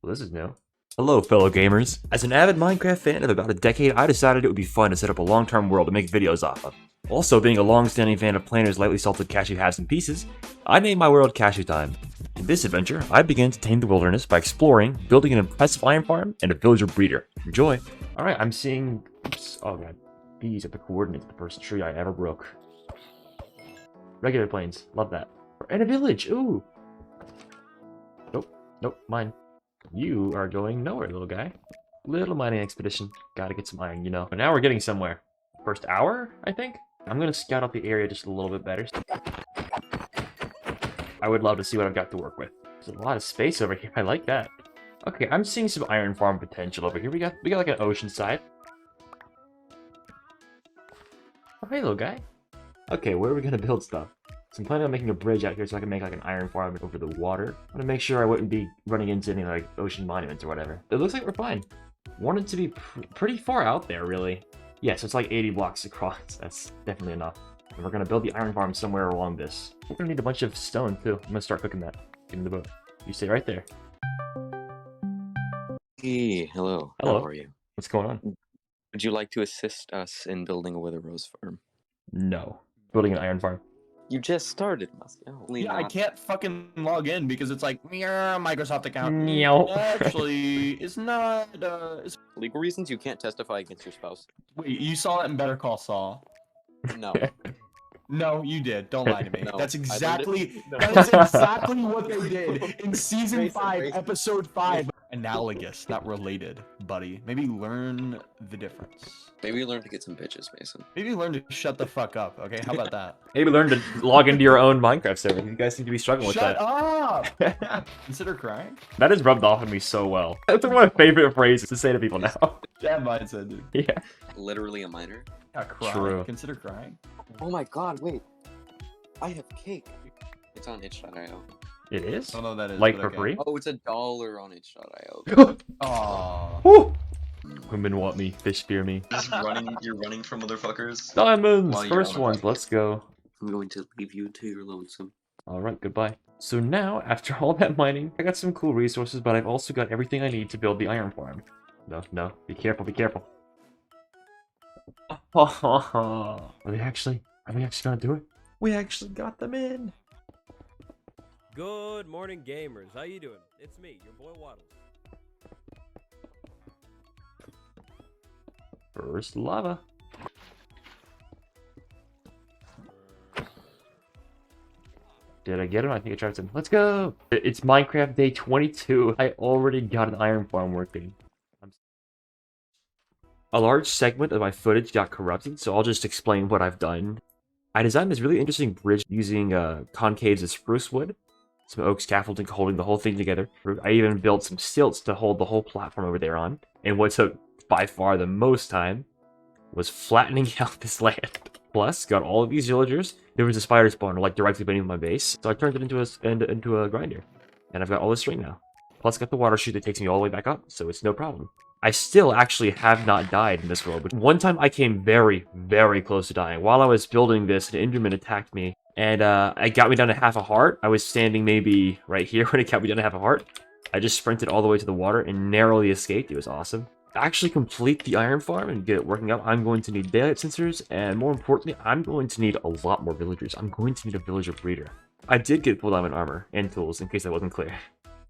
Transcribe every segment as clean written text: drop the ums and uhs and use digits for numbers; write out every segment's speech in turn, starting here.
Well, this is new. Hello, fellow gamers. As an avid Minecraft fan of about a decade, I decided it would be fun to set up a long-term world to make videos off of. Also, being a long-standing fan of Planner's lightly salted cashew halves and pieces, I named my world Cashew Time. In this adventure, I begin to tame the wilderness by exploring, building an impressive iron farm, and a villager breeder. Enjoy! Alright, I'm seeing... Oops, oh god. These are the coordinates of the first tree I ever broke. Regular plains. Love that. And a village! Ooh! Nope, mine. You are going nowhere, little guy. Little mining expedition. Gotta get some iron, you know. But now we're getting somewhere. First hour, I think? I'm gonna scout out the area just a little bit better. I would love to see what I've got to work with. There's a lot of space over here. I like that. Okay, I'm seeing some iron farm potential over here. We got like an ocean side. Oh, hey, little guy. Okay, where are we gonna build stuff? So I'm planning on making a bridge out here so I can make like an iron farm over the water. I want to make sure I wouldn't be running into any like ocean monuments or whatever. It looks like we're fine. Want it to be pretty far out there, really. Yeah, so it's like 80 blocks across. That's definitely enough. And we're gonna build the iron farm somewhere along this. We're gonna need a bunch of stone too. I'm gonna start cooking that. Get in the boat. You stay right there. Hey, hello. Hello. How are you? What's going on? Would you like to assist us in building a wither rose farm? No. Building an iron farm. You just started, Yeah, I can't fucking log in because it's like Microsoft account. Meow. Actually, it's not. Legal reasons you can't testify against your spouse. Wait, you saw that in Better Call Saul? No. No, you did. Don't lie to me. No, That's I learned exactly it- no. that is exactly what they did in season Grayson, 5, Grayson. episode 5. Analogous, not related, buddy. Maybe learn the difference. Maybe learn to get some bitches, Mason. Maybe learn to shut the fuck up. Okay, how about that? Maybe learn to log into your own Minecraft server. You guys seem to be struggling with Shut that. up! Consider crying. That has rubbed off on me so well. That's one of my favorite phrases to say to people now. That mindset, dude. Yeah. Literally a minor. Yeah, crying. True. Consider crying. Oh my god, wait. I have cake. It's on itch.io. It is? I don't know what that is. Like but for okay. free? Oh, it's $1 on itch.io. Aw. Woo! Women want me, fish fear me. You're running from motherfuckers. Diamonds! While you're First on the ones, bike. let's go. I'm going to leave you to your lonesome. Alright, goodbye. So now, after all that mining, I got some cool resources, but I've also got everything I need to build the iron farm. No, be careful, be careful. Are we actually gonna do it? We actually got them in! Good morning, gamers. How you doing? It's me, your boy Waddles. First lava. Did I get him? I think I tried some. Let's go! It's Minecraft day 22. I already got an iron farm working. A large segment of my footage got corrupted, so I'll just explain what I've done. I designed this really interesting bridge using concaves of spruce wood, some oak scaffolding holding the whole thing together. I even built some stilts to hold the whole platform over there on. And what took by far the most time was flattening out this land. Plus, got all of these villagers. There was a spider spawner like directly beneath my base, so I turned it into a grinder. And I've got all this string now. Plus, got the water chute that takes me all the way back up, so it's no problem. I still actually have not died in this world, but one time I came very, very close to dying. While I was building this, an Enderman attacked me, and it got me down to half a heart. I was standing maybe right here when it got me down to half a heart. I just sprinted all the way to the water and narrowly escaped. It was awesome. To actually complete the iron farm and get it working out, I'm going to need daylight sensors, and more importantly, I'm going to need a lot more villagers. I'm going to need a villager breeder. I did get full diamond armor and tools, in case that wasn't clear.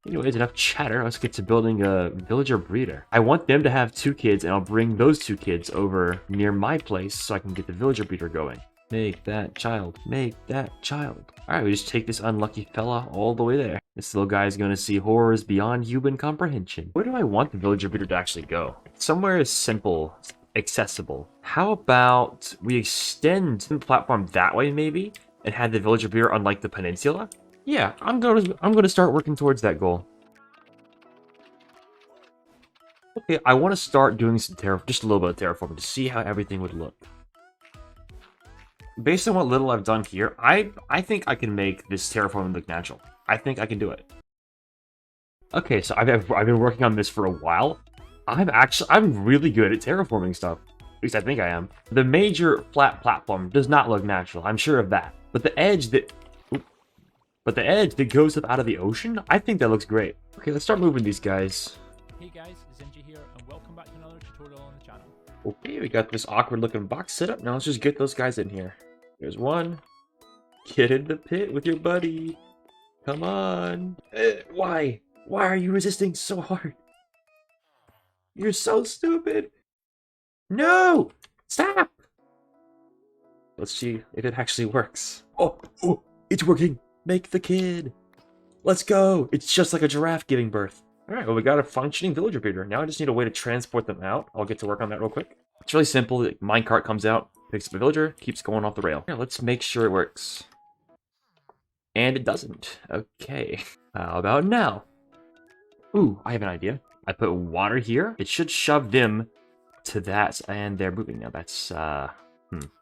Anyways, enough chatter. Let's get to building a villager breeder. I want them to have 2 kids, and I'll bring those 2 kids over near my place so I can get the villager breeder going. Make that child. Make that child. Alright, we just take this unlucky fella all the way there. This little guy is going to see horrors beyond human comprehension. Where do I want the villager breeder to actually go? Somewhere simple, accessible. How about we extend the platform that way, maybe? And have the villager breeder on, like, the peninsula? Yeah, I'm gonna start working towards that goal. Okay, I want to start doing some just a little bit of terraforming to see how everything would look. Based on what little I've done here, I think I can make this terraforming look natural. I think I can do it. Okay, so I've been working on this for a while. I'm really good at terraforming stuff. At least I think I am. The major flat platform does not look natural. I'm sure of that. But the edge that But the edge that goes up out of the ocean, I think that looks great. Okay, let's start moving these guys. Hey guys, Zenji here, and welcome back to another tutorial on the channel. Okay, we got this awkward looking box set up. Now let's just get those guys in here. There's one. Get in the pit with your buddy. Come on. Why? Why are you resisting so hard? You're so stupid. No! Stop! Let's see if it actually works. Oh, it's working. Make the kid. Let's go. It's just like a giraffe giving birth. All right, well, we got a functioning villager breeder. Now I just need a way to transport them out. I'll get to work on that real quick. It's really simple. The minecart comes out, picks up a villager, keeps going off the rail. Yeah, let's make sure it works. And it doesn't. Okay. How about now? Ooh, I have an idea. I put water here. It should shove them to that, and they're moving now. That's,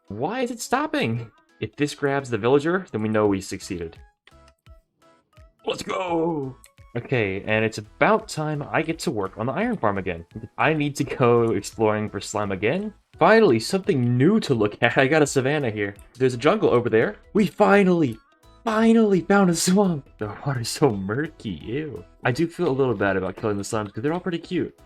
Why is it stopping? If this grabs the villager, then we know we succeeded. Let's go! Okay, and it's about time I get to work on the iron farm again. I need to go exploring for slime again. Finally, something new to look at. I got a savanna here. There's a jungle over there. We finally found a swamp. The water's so murky, ew. I do feel a little bad about killing the slimes because they're all pretty cute.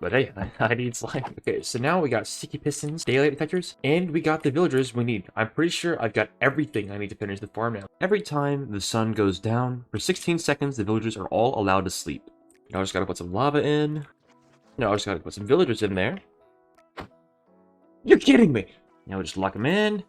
But hey, I need slime. Okay, so now we got sticky pistons, daylight detectors, and we got the villagers we need. I'm pretty sure I've got everything I need to finish the farm now. Every time the sun goes down, for 16 seconds, the villagers are all allowed to sleep. Now I just gotta put some lava in. Now I just gotta put some villagers in there. You're kidding me! Now we just lock them in.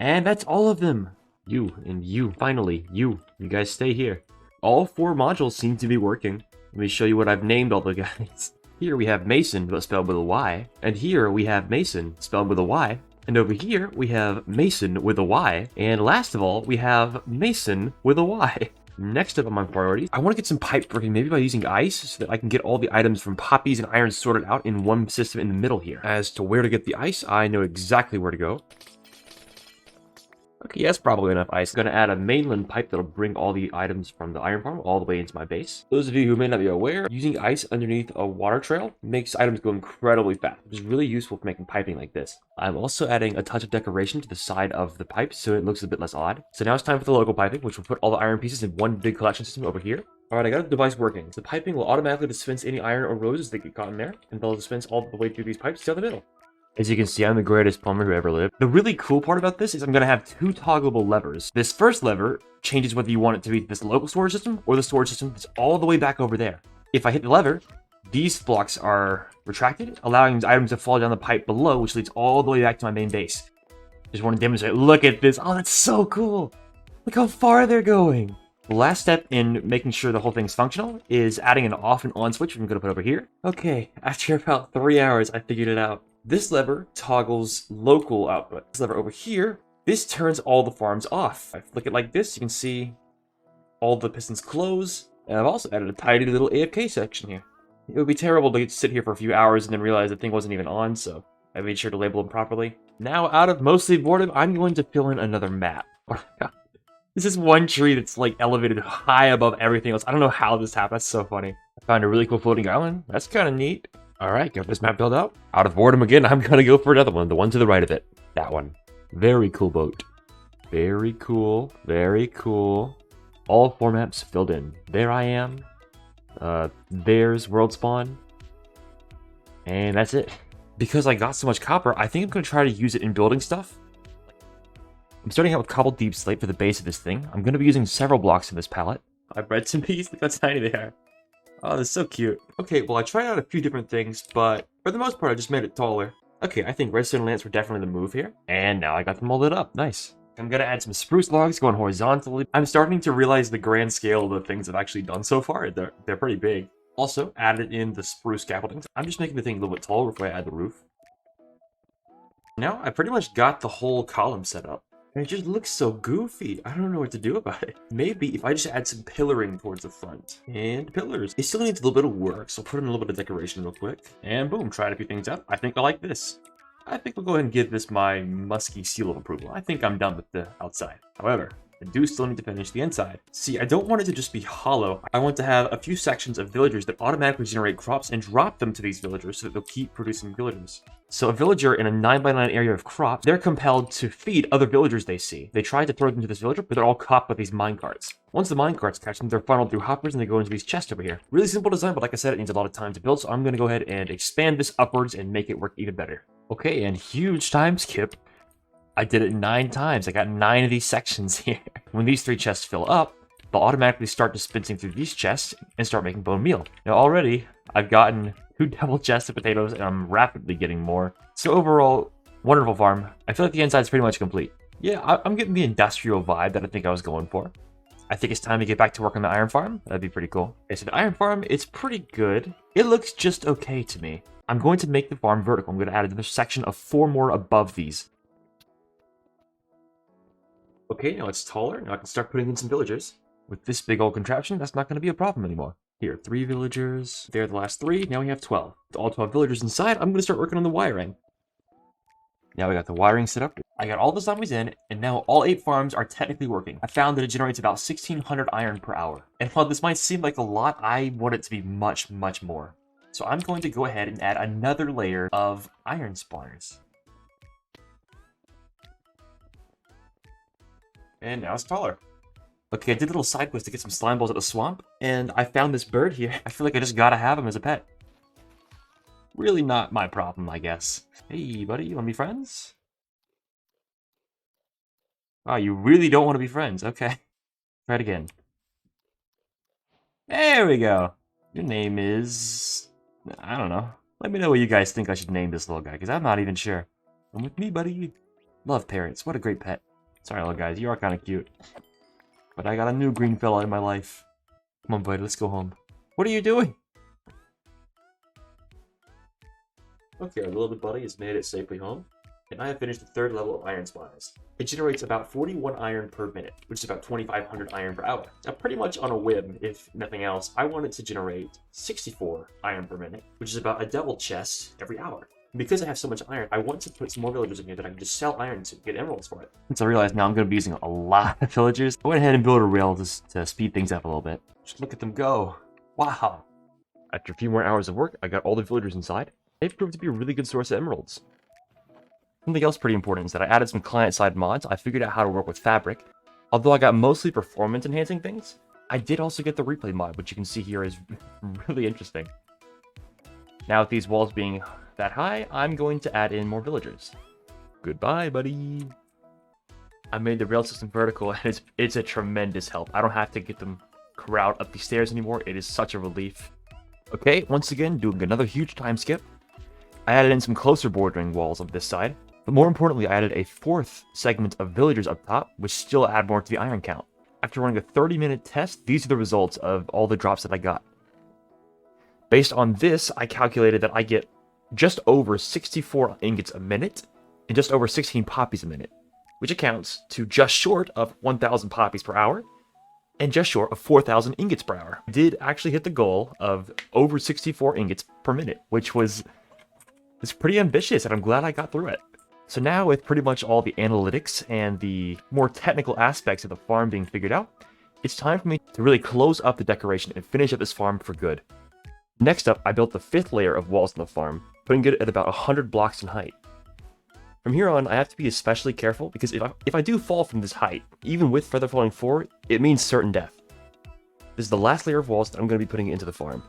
And that's all of them. You and you, finally, you guys stay here. All 4 modules seem to be working. Let me show you what I've named all the guys. Here we have Mason, but spelled with a Y. And here we have Mason, spelled with a Y. And over here we have Mason with a Y. And last of all, we have Mason with a Y. Next up on my priorities, I want to get some pipes working, maybe by using ice, so that I can get all the items from poppies and iron sorted out in one system in the middle here. As to where to get the ice, I know exactly where to go. Okay, that's probably enough ice. I'm going to add a mainland pipe that'll bring all the items from the iron farm all the way into my base. Those of you who may not be aware, using ice underneath a water trail makes items go incredibly fast, which is really useful for making piping like this. I'm also adding a touch of decoration to the side of the pipe so it looks a bit less odd. So now it's time for the local piping, which will put all the iron pieces in one big collection system over here. Alright, I got the device working. So the piping will automatically dispense any iron or roses that get caught in there, and they'll dispense all the way through these pipes down the middle. As you can see, I'm the greatest plumber who ever lived. The really cool part about this is I'm going to have 2 toggleable levers. This first lever changes whether you want it to be this local storage system or the storage system that's all the way back over there. If I hit the lever, these blocks are retracted, allowing the items to fall down the pipe below, which leads all the way back to my main base. Just want to demonstrate. Look at this. Oh, that's so cool. Look how far they're going. The last step in making sure the whole thing's functional is adding an off and on switch, which I'm going to put over here. Okay, after about 3 hours, I figured it out. This lever toggles local output. This lever over here, this turns all the farms off. If I flick it like this, you can see all the pistons close. And I've also added a tiny little AFK section here. It would be terrible to sit here for a few hours and then realize the thing wasn't even on, so I made sure to label them properly. Now, out of mostly boredom, I'm going to fill in another map. This is one tree that's like elevated high above everything else. I don't know how this happened. That's so funny. I found a really cool floating island. That's kind of neat. Alright, got this map built out. Out of boredom again, I'm gonna go for another one. The one to the right of it. That one. Very cool boat. Very cool. Very cool. All 4 maps filled in. There I am. There's world spawn. And that's it. Because I got so much copper, I think I'm gonna try to use it in building stuff. I'm starting out with cobbled deep slate for the base of this thing. I'm gonna be using several blocks in this palette. I bred some bees. Look how tiny they are. Oh, that's so cute. Okay, well, I tried out a few different things, but for the most part, I just made it taller. Okay, I think redstone lamps were definitely the move here. And now I got them all lit up. Nice. I'm gonna add some spruce logs going horizontally. I'm starting to realize the grand scale of the things I've actually done so far. They're pretty big. Also, added in the spruce scaffoldings. I'm just making the thing a little bit taller before I add the roof. Now, I pretty much got the whole column set up. And it just looks so goofy. I don't know what to do about it. Maybe if I just add some pillaring towards the front. And pillars. It still needs a little bit of work, so I'll put in a little bit of decoration real quick. And boom, tried a few things out. I think I like this. I think we'll go ahead and give this my musky seal of approval. I think I'm done with the outside. However, I do still need to finish the inside. See, I don't want it to just be hollow. I want to have a few sections of villagers that automatically generate crops and drop them to these villagers so that they'll keep producing villagers. So a villager in a 9x9 area of crops, they're compelled to feed other villagers they see. They try to throw them to this villager, but they're all caught with these minecarts. Once the minecarts catch them, they're funneled through hoppers and they go into these chests over here. Really simple design, but like I said, it needs a lot of time to build, so I'm going to go ahead and expand this upwards and make it work even better. Okay, and huge time skip. I did it 9 times. I got 9 of these sections here. When these 3 chests fill up, they'll automatically start dispensing through these chests and start making bone meal. Now already, I've gotten 2 double chests of potatoes and I'm rapidly getting more. So overall, wonderful farm. I feel like the inside's pretty much complete. Yeah, I'm getting the industrial vibe that I think I was going for. I think it's time to get back to work on the iron farm. That'd be pretty cool. Okay, so the iron farm, it's pretty good. It looks just okay to me. I'm going to make the farm vertical. I'm going to add another section of 4 more above these. Okay, now it's taller. Now I can start putting in some villagers. With this big old contraption, that's not going to be a problem anymore. Here, 3 villagers. There are the last 3. Now we have 12. With all 12 villagers inside, I'm going to start working on the wiring. Now we got the wiring set up. I got all the zombies in, and now all 8 farms are technically working. I found that it generates about 1,600 iron per hour. And while this might seem like a lot, I want it to be much, much more. So I'm going to go ahead and add another layer of iron spawners. And now it's taller. Okay, I did a little side quest to get some slime balls at the swamp, and I found this bird here. I feel like I just gotta have him as a pet. Really not my problem, I guess. Hey, buddy, you wanna be friends? Oh, you really don't want to be friends. Okay. Try it again. There we go. Your name is... I don't know. Let me know what you guys think I should name this little guy, because I'm not even sure. Come with me, buddy. Love parrots. What a great pet. Sorry, little guys. You are kind of cute. But I got a new green fella in my life. Come on, buddy. Let's go home. What are you doing? Okay, our little buddy has made it safely home. And I have finished the 3rd level of iron spawners. It generates about 41 iron per minute, which is about 2,500 iron per hour. Now, pretty much on a whim, if nothing else, I want it to generate 64 iron per minute, which is about a double chest every hour. Because I have so much iron, I want to put some more villagers in here that I can just sell iron to get emeralds for it. Since I realize now I'm going to be using a lot of villagers, I went ahead and built a rail to speed things up a little bit. Just look at them go. Wow. After a few more hours of work, I got all the villagers inside. They've proved to be a really good source of emeralds. Something else pretty important is that I added some client-side mods. I figured out how to work with fabric. Although I got mostly performance-enhancing things, I did also get the replay mod, which you can see here is really interesting. Now with these walls being that high, I'm going to add in more villagers. Goodbye, buddy. I made the rail system vertical, and it's a tremendous help. I don't have to get them corralled up the stairs anymore. It is such a relief. Okay, once again, doing another huge time skip. I added in some closer bordering walls on this side, but more importantly, I added a 4th segment of villagers up top, which still add more to the iron count. After running a 30-minute test, these are the results of all the drops that I got. Based on this, I calculated that I get just over 64 ingots a minute and just over 16 poppies a minute, which accounts to just short of 1,000 poppies per hour and just short of 4,000 ingots per hour. I did actually hit the goal of over 64 ingots per minute, which was pretty ambitious, and I'm glad I got through it. So now with pretty much all the analytics and the more technical aspects of the farm being figured out, it's time for me to really close up the decoration and finish up this farm for good. Next up, I built the 5th layer of walls on the farm, putting it at about 100 blocks in height. From here on, I have to be especially careful because if I do fall from this height, even with feather falling 4, it means certain death. This is the last layer of walls that I'm going to be putting into the farm.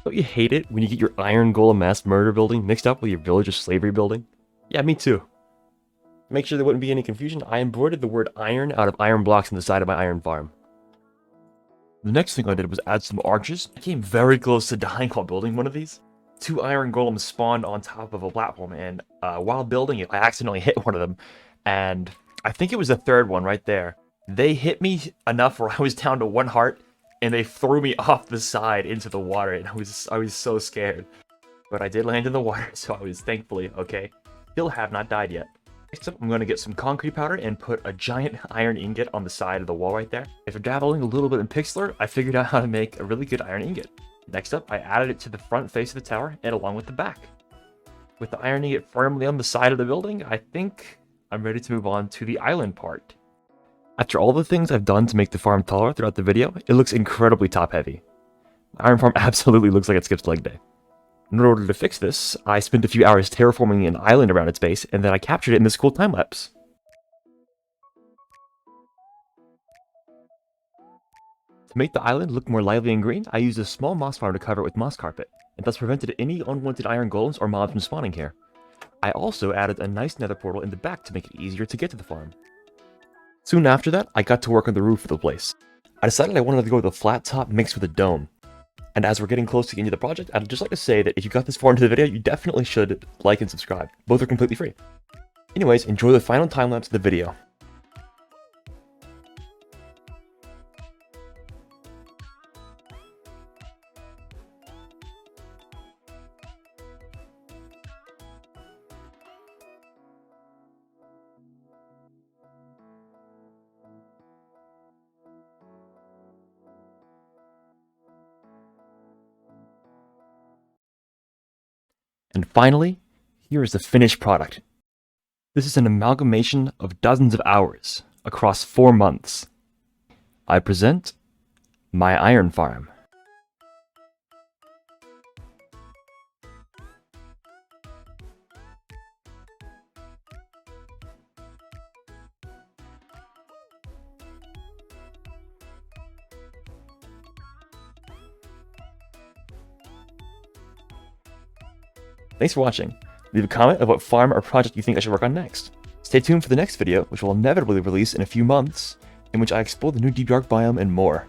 Don't you hate it when you get your iron golem mass murder building mixed up with your villager slavery building? Yeah, me too. To make sure there wouldn't be any confusion, I embroidered the word iron out of iron blocks on the side of my iron farm. The next thing I did was add some arches. I came very close to dying while building one of these. 2 iron golems spawned on top of a platform, and while building it, I accidentally hit one of them. And I think it was the 3rd one right there. They hit me enough where I was down to 1 heart, and they threw me off the side into the water, and I was so scared. But I did land in the water, so I was thankfully okay. Still have not died yet. Next up, I'm going to get some concrete powder and put a giant iron ingot on the side of the wall right there. After dabbling a little bit in Pixlr, I figured out how to make a really good iron ingot. Next up, I added it to the front face of the tower and along with the back. With the iron ingot firmly on the side of the building, I think I'm ready to move on to the island part. After all the things I've done to make the farm taller throughout the video, it looks incredibly top-heavy. My iron farm absolutely looks like it skips leg day. In order to fix this, I spent a few hours terraforming an island around its base, and then I captured it in this cool time-lapse. To make the island look more lively and green, I used a small moss farm to cover it with moss carpet, and thus prevented any unwanted iron golems or mobs from spawning here. I also added a nice nether portal in the back to make it easier to get to the farm. Soon after that, I got to work on the roof of the place. I decided I wanted to go with a flat top mixed with a dome. And as we're getting close to the end of the project, I'd just like to say that if you got this far into the video, you definitely should like and subscribe. Both are completely free. Anyways, enjoy the final time-lapse of the video. And finally, here is the finished product. This is an amalgamation of dozens of hours across 4 months. I present my iron farm. Thanks for watching. Leave a comment of what farm or project you think I should work on next. Stay tuned for the next video, which will inevitably release in a few months, in which I explore the new Deep Dark biome and more.